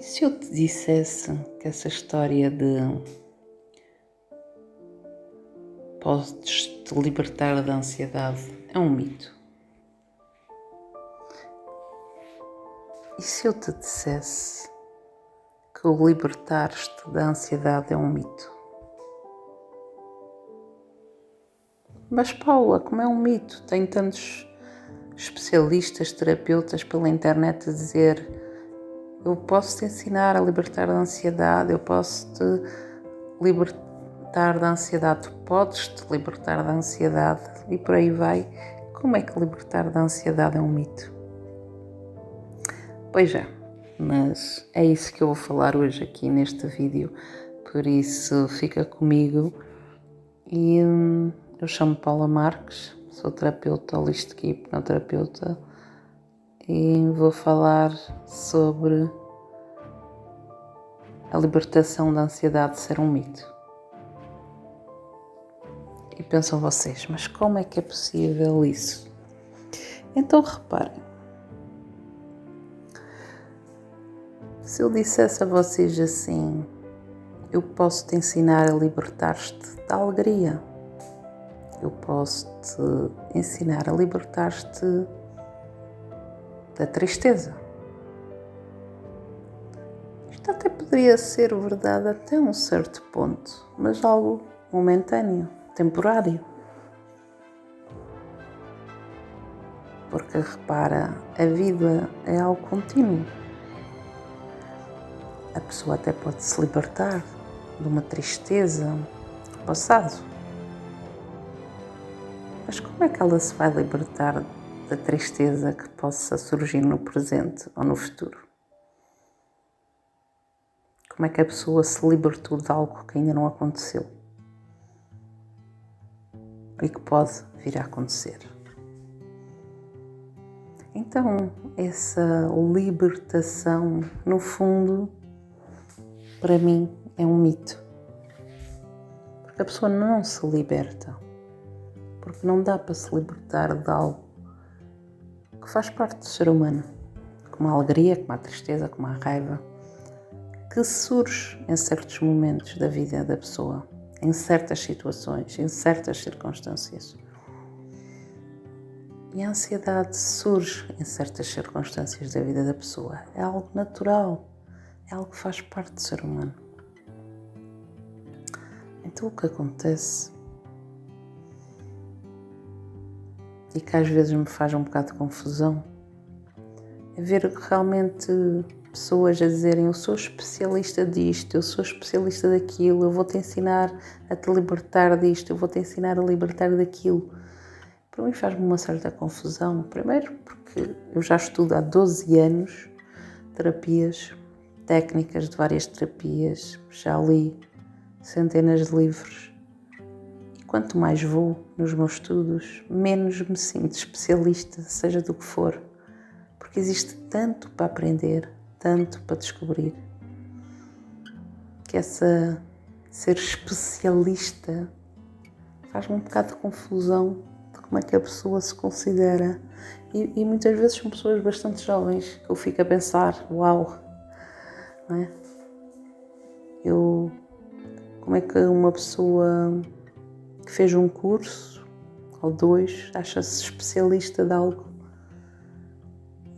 E se eu te dissesse que essa história de podes te libertar da ansiedade é um mito? E se eu te dissesse que o libertar-te da ansiedade é um mito? Mas Paula, como é um mito? Tem tantos especialistas, terapeutas pela internet a dizer: eu posso te ensinar a libertar da ansiedade, eu posso te libertar da ansiedade, tu podes te libertar da ansiedade e por aí vai. Como é que libertar da ansiedade é um mito? Pois é, mas é isso que eu vou falar hoje aqui neste vídeo, por isso fica comigo. E eu chamo-me Paula Marques, sou terapeuta holística e hipnoterapeuta e vou falar sobre a libertação da ansiedade ser um mito. E pensam vocês, mas como é que é possível isso? Então reparem, se eu dissesse a vocês assim: eu posso te ensinar a libertar-te da alegria, eu posso te ensinar a libertar-te da tristeza. Isto até poderia ser verdade até um certo ponto, mas algo momentâneo, temporário. Porque repara, a vida é algo contínuo. A pessoa até pode se libertar de uma tristeza do passado. Mas como é que ela se vai libertar da tristeza que possa surgir no presente ou no futuro? Como é que a pessoa se libertou de algo que ainda não aconteceu e que pode vir a acontecer? Então, essa libertação, no fundo, para mim, é um mito. Porque a pessoa não se liberta. Porque não dá para se libertar de algo que faz parte do ser humano. Como a alegria, como a tristeza, como a raiva, que surge em certos momentos da vida da pessoa, em certas situações, em certas circunstâncias. E a ansiedade surge em certas circunstâncias da vida da pessoa. É algo natural, é algo que faz parte do ser humano. Então o que acontece, e que às vezes me faz um bocado de confusão, é ver realmente pessoas a dizerem: eu sou especialista disto, eu sou especialista daquilo, eu vou-te ensinar a te libertar disto, eu vou-te ensinar a libertar daquilo. Para mim faz-me uma certa confusão. Primeiro porque eu já estudo há 12 anos terapias, técnicas de várias terapias, já li centenas de livros. E quanto mais vou nos meus estudos, menos me sinto especialista, seja do que for. Porque existe tanto para aprender, tanto para descobrir, que ser especialista faz-me um bocado de confusão de como é que a pessoa se considera. E muitas vezes são pessoas bastante jovens que eu fico a pensar: uau, não é? Como é que uma pessoa que fez um curso ou 2 acha-se especialista de algo?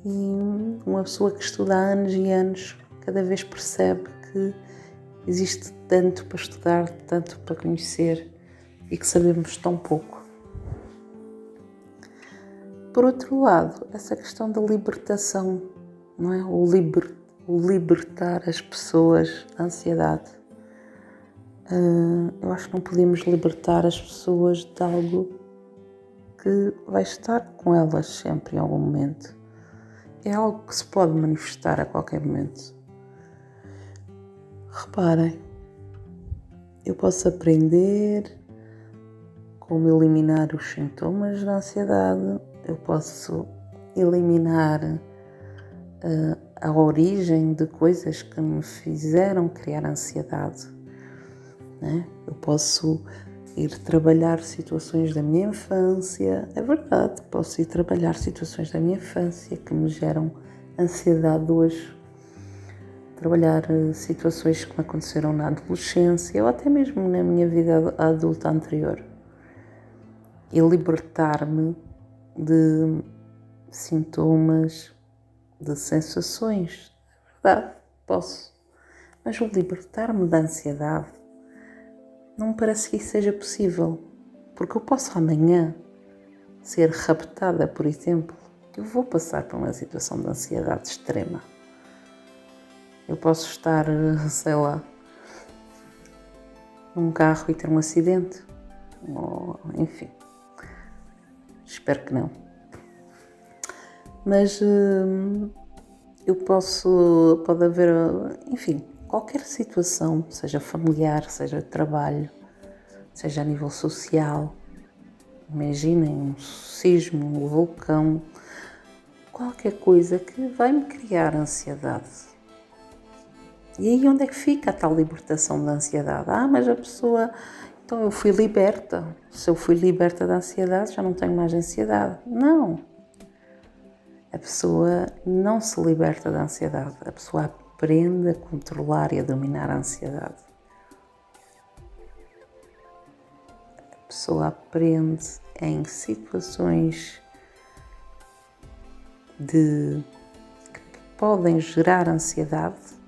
E uma pessoa que estuda há anos e anos cada vez percebe que existe tanto para estudar, tanto para conhecer e que sabemos tão pouco. Por outro lado, essa questão da libertação, não é? O libertar as pessoas da ansiedade. Eu acho que não podemos libertar as pessoas de algo que vai estar com elas sempre em algum momento. É algo que se pode manifestar a qualquer momento. Reparem, eu posso aprender como eliminar os sintomas da ansiedade, eu posso eliminar a origem de coisas que me fizeram criar ansiedade, né? Eu posso ir trabalhar situações da minha infância, é verdade, posso ir trabalhar situações da minha infância que me geram ansiedade hoje. trabalhar situações que me aconteceram na adolescência ou até mesmo na minha vida adulta anterior e libertar-me de sintomas, de sensações. É verdade, posso. Mas o libertar-me da ansiedade não me parece que isso seja possível. Porque eu posso amanhã ser raptada, por exemplo. Eu vou passar por uma situação de ansiedade extrema. Eu posso estar, sei lá, num carro e ter um acidente. Ou, enfim. Espero que não. Mas pode haver, enfim, qualquer situação, seja familiar, seja de trabalho, seja a nível social. Imaginem um sismo, um vulcão, qualquer coisa que vai me criar ansiedade. E aí onde é que fica a tal libertação da ansiedade? Mas a pessoa, então eu fui liberta. Se eu fui liberta da ansiedade, já não tenho mais ansiedade. Não. A pessoa não se liberta da ansiedade. A pessoa aprende a controlar e a dominar a ansiedade. A pessoa aprende em situações que podem gerar ansiedade,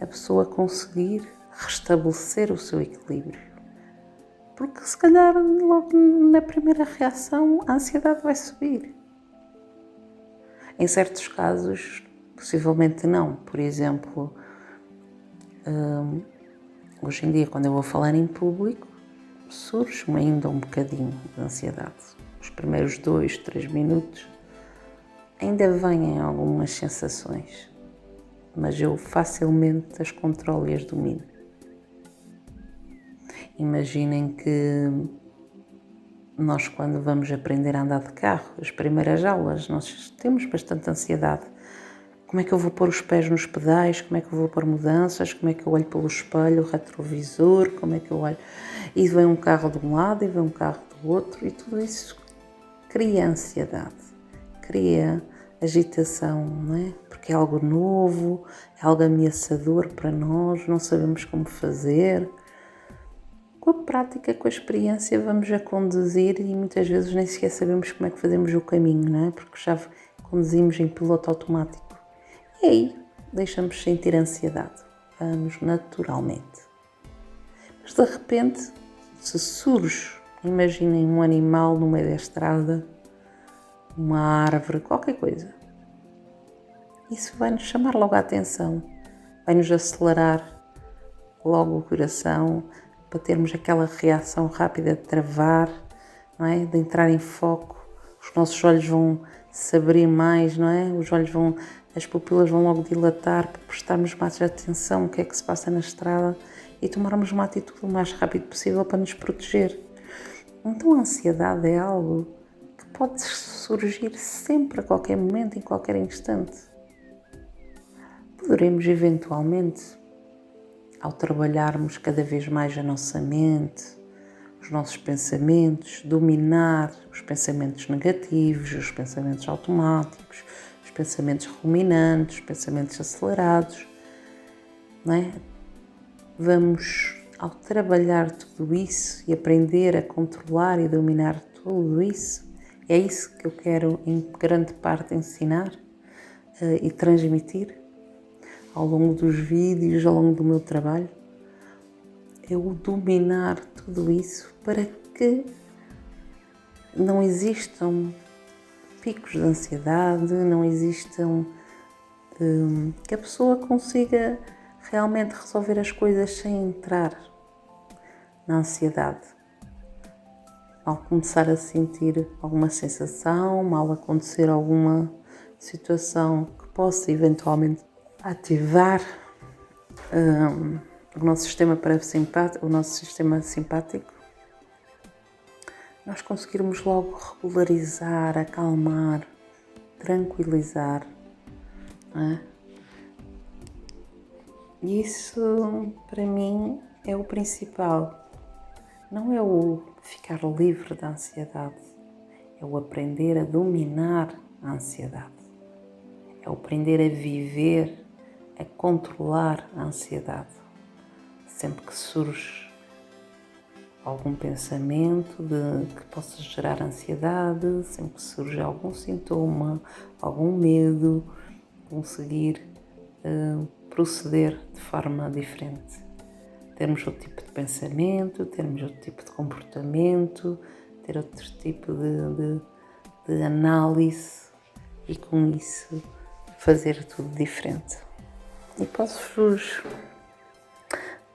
a pessoa conseguir restabelecer o seu equilíbrio. Porque se calhar logo na primeira reação a ansiedade vai subir. Em certos casos, possivelmente não. Por exemplo, hoje em dia quando eu vou falar em público, surge-me ainda um bocadinho de ansiedade. Os primeiros 2, 3 minutos ainda vêm algumas sensações, mas eu facilmente as controlo e as domino. Imaginem que nós, quando vamos aprender a andar de carro, as primeiras aulas, nós temos bastante ansiedade. Como é que eu vou pôr os pés nos pedais? Como é que eu vou pôr mudanças? Como é que eu olho pelo espelho, o retrovisor? Como é que eu olho? E vem um carro de um lado e vem um carro do outro, e tudo isso cria ansiedade, cria agitação, não é? Porque é algo novo, é algo ameaçador para nós, não sabemos como fazer. Com a prática, com a experiência, vamos a conduzir e muitas vezes nem sequer sabemos como é que fazemos o caminho, não é? Porque já conduzimos em piloto automático. E aí deixamos sentir ansiedade. Vamos naturalmente. Mas de repente, se surge, imaginem um animal no meio da estrada, uma árvore, qualquer coisa. Isso vai nos chamar logo a atenção, vai nos acelerar logo o coração, para termos aquela reação rápida de travar, não é? De entrar em foco, os nossos olhos vão se abrir mais, não é? As pupilas vão logo dilatar para prestarmos mais atenção o que é que se passa na estrada e tomarmos uma atitude o mais rápido possível para nos proteger. Então a ansiedade é algo que pode surgir sempre, a qualquer momento, em qualquer instante. Poderemos eventualmente, ao trabalharmos cada vez mais a nossa mente, os nossos pensamentos, dominar os pensamentos negativos, os pensamentos automáticos, os pensamentos ruminantes, os pensamentos acelerados, não é? Vamos, ao trabalhar tudo isso e aprender a controlar e dominar tudo isso, é isso que eu quero em grande parte ensinar e transmitir ao longo dos vídeos, ao longo do meu trabalho, é o dominar tudo isso para que não existam picos de ansiedade, não existam, que a pessoa consiga realmente resolver as coisas sem entrar na ansiedade. Ao começar a sentir alguma sensação, mal acontecer alguma situação que possa eventualmente ativar o nosso sistema parasimpático, o nosso sistema simpático, nós conseguirmos logo regularizar, acalmar, tranquilizar, não é? E isso, para mim, é o principal. Não é o ficar livre da ansiedade, é o aprender a dominar a ansiedade, é o aprender a viver é controlar a ansiedade. Sempre que surge algum pensamento que possa gerar ansiedade, sempre que surge algum sintoma, algum medo, conseguir proceder de forma diferente. Termos outro tipo de pensamento, termos outro tipo de comportamento, ter outro tipo de análise e com isso fazer tudo diferente. E posso-vos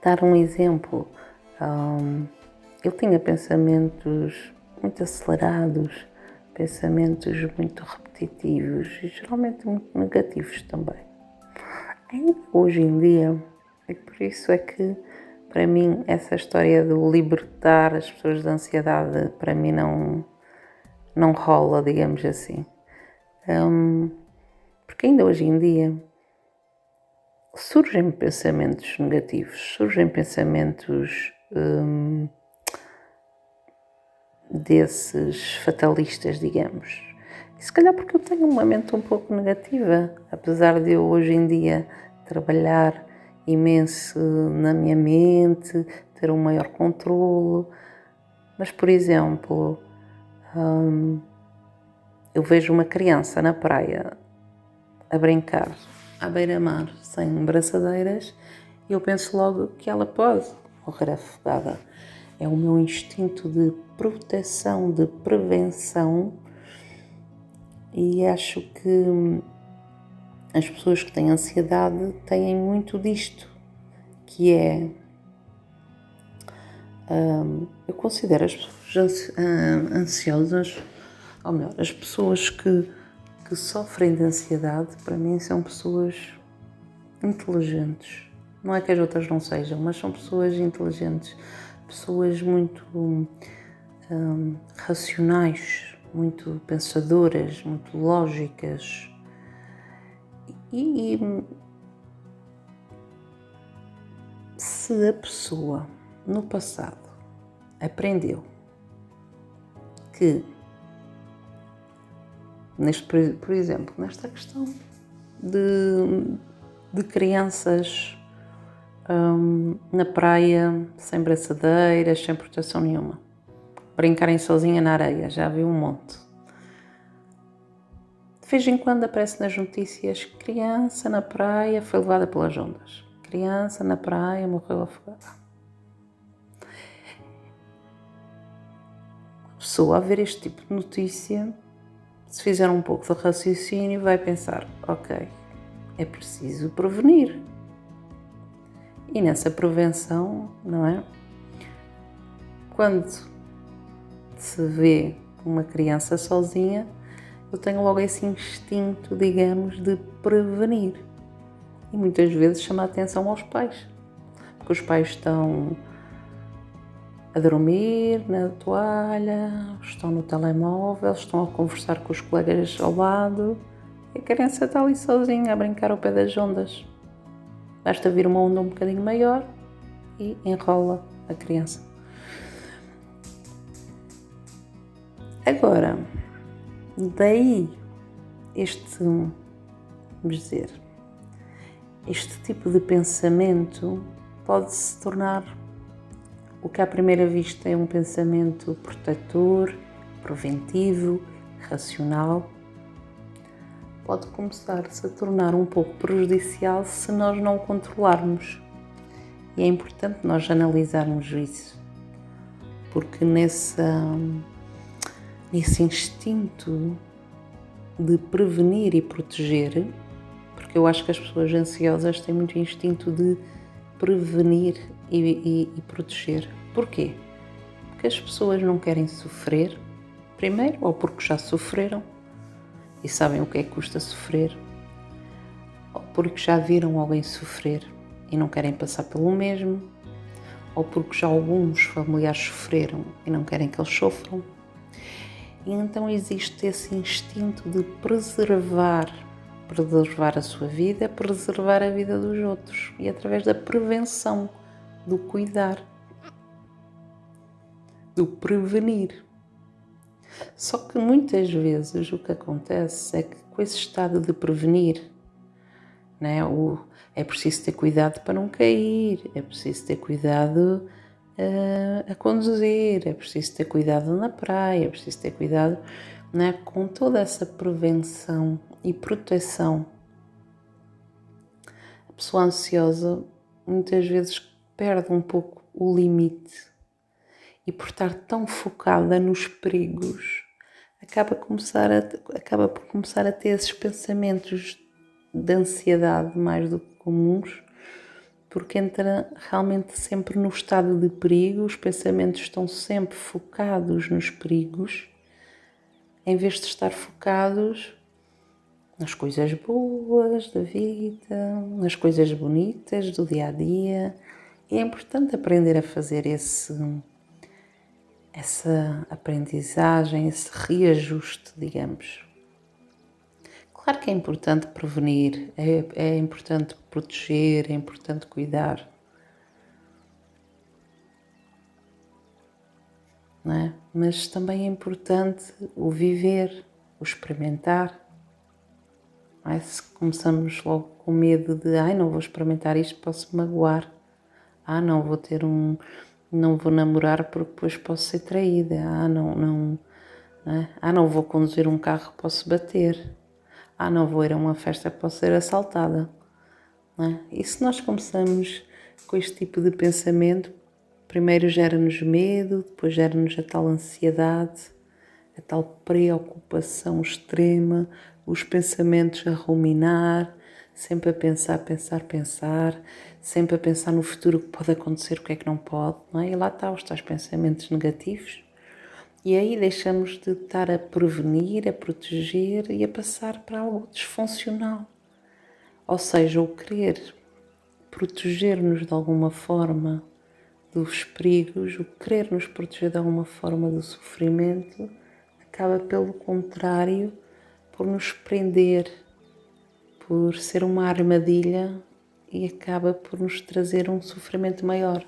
dar um exemplo. Eu tinha pensamentos muito acelerados, pensamentos muito repetitivos e geralmente muito negativos também. Ainda hoje em dia, e por isso é que para mim essa história de libertar as pessoas da ansiedade para mim não rola, digamos assim. Porque ainda hoje em dia surgem pensamentos negativos, surgem pensamentos desses fatalistas, digamos. E se calhar porque eu tenho uma mente um pouco negativa, apesar de eu hoje em dia trabalhar imenso na minha mente, ter um maior controlo. Mas, por exemplo, eu vejo uma criança na praia a brincar à beira-mar sem braçadeiras e eu penso logo que ela pode morrer afogada. É o meu instinto de proteção, de prevenção, e acho que as pessoas que têm ansiedade têm muito disto, que é, eu considero as pessoas ansiosas, ou melhor, as pessoas que sofrem de ansiedade, para mim são pessoas inteligentes. Não é que as outras não sejam, mas são pessoas inteligentes, pessoas muito racionais, muito pensadoras, muito lógicas. E se a pessoa no passado aprendeu que, por exemplo, nesta questão de crianças na praia, sem braçadeiras, sem proteção nenhuma, brincarem sozinha na areia, já vi um monte. De vez em quando aparece nas notícias: criança na praia foi levada pelas ondas, criança na praia morreu afogada. A pessoa, a ver este tipo de notícia, se fizer um pouco de raciocínio, vai pensar: ok, é preciso prevenir. E nessa prevenção, não é? Quando se vê uma criança sozinha, eu tenho logo esse instinto, digamos, de prevenir. E muitas vezes chama a atenção aos pais, porque os pais estão a dormir na toalha, estão no telemóvel, estão a conversar com os colegas ao lado e a criança está ali sozinha a brincar ao pé das ondas. Basta vir uma onda um bocadinho maior e enrola a criança. Agora, daí vamos dizer, este tipo de pensamento pode se tornar o que à primeira vista é um pensamento protetor, preventivo, racional, pode começar-se a tornar um pouco prejudicial se nós não o controlarmos. E é importante nós analisarmos isso, porque nesse instinto de prevenir e proteger, porque eu acho que as pessoas ansiosas têm muito instinto de prevenir e proteger. Porquê? Porque as pessoas não querem sofrer, primeiro, ou porque já sofreram e sabem o que é que custa sofrer, ou porque já viram alguém sofrer e não querem passar pelo mesmo, ou porque já alguns familiares sofreram e não querem que eles sofram. E então existe esse instinto de preservar a sua vida, preservar a vida dos outros, e através da prevenção, do cuidar, do prevenir. Só que muitas vezes o que acontece é que com esse estado de prevenir, né? É preciso ter cuidado para não cair, é preciso ter cuidado a conduzir, é preciso ter cuidado na praia, é preciso ter cuidado, né, com toda essa prevenção e proteção. A pessoa ansiosa muitas vezes perde um pouco o limite e por estar tão focada nos perigos acaba por começar a ter esses pensamentos de ansiedade mais do que comuns, porque entra realmente sempre no estado de perigo, os pensamentos estão sempre focados nos perigos, em vez de estar focados nas coisas boas da vida, nas coisas bonitas do dia a dia. E é importante aprender a fazer essa aprendizagem, esse reajuste, digamos. Claro que é importante prevenir, é importante proteger, é importante cuidar, não é? Mas também é importante o viver, o experimentar. Não é? Se começamos logo com medo de não vou experimentar isto, posso magoar. Não vou namorar porque depois posso ser traída. Não vou conduzir um carro, posso bater. Não vou ir a uma festa, posso ser assaltada. Não é? E se nós começamos com este tipo de pensamento, primeiro gera-nos medo, depois gera-nos a tal ansiedade, a tal preocupação extrema, os pensamentos a ruminar, sempre a pensar, sempre a pensar no futuro, o que pode acontecer, o que é que não pode, não é? E lá está os tais pensamentos negativos. E aí deixamos de estar a prevenir, a proteger e a passar para algo disfuncional. Ou seja, o querer proteger-nos de alguma forma dos perigos, o querer nos proteger de alguma forma do sofrimento, acaba pelo contrário por nos prender, por ser uma armadilha e acaba por nos trazer um sofrimento maior.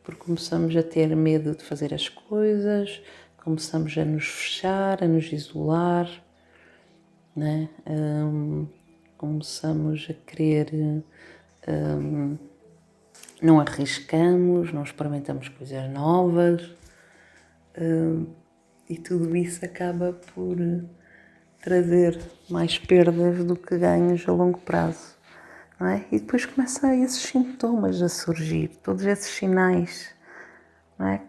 Porque começamos a ter medo de fazer as coisas, começamos a nos fechar, a nos isolar, né? Começamos a querer, não arriscamos, não experimentamos coisas novas, e tudo isso acaba por trazer mais perdas do que ganhos a longo prazo. Não é? E depois começam esses sintomas a surgir, todos esses sinais, não é?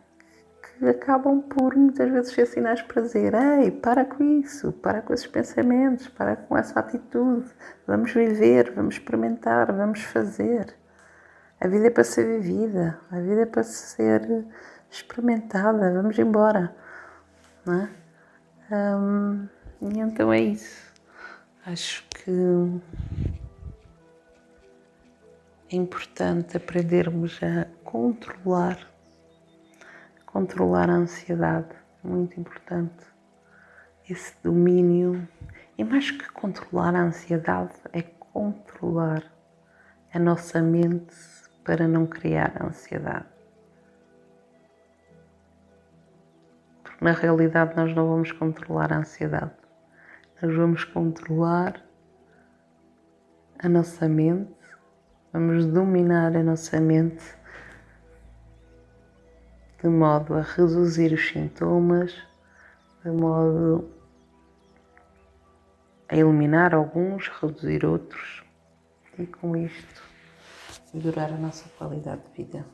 Que acabam por muitas vezes ser sinais para dizer: ei, para com isso, para com esses pensamentos, para com essa atitude, vamos viver, vamos experimentar, vamos fazer. A vida é para ser vivida, a vida é para ser experimentada, vamos embora, não é? E então é isso. Acho que é importante aprendermos a controlar a ansiedade, muito importante. Esse domínio, e mais que controlar a ansiedade, é controlar a nossa mente para não criar ansiedade. Porque na realidade nós não vamos controlar a ansiedade, nós vamos controlar a nossa mente, vamos dominar a nossa mente de modo a reduzir os sintomas, de modo a eliminar alguns, reduzir outros e com isto melhorar a nossa qualidade de vida.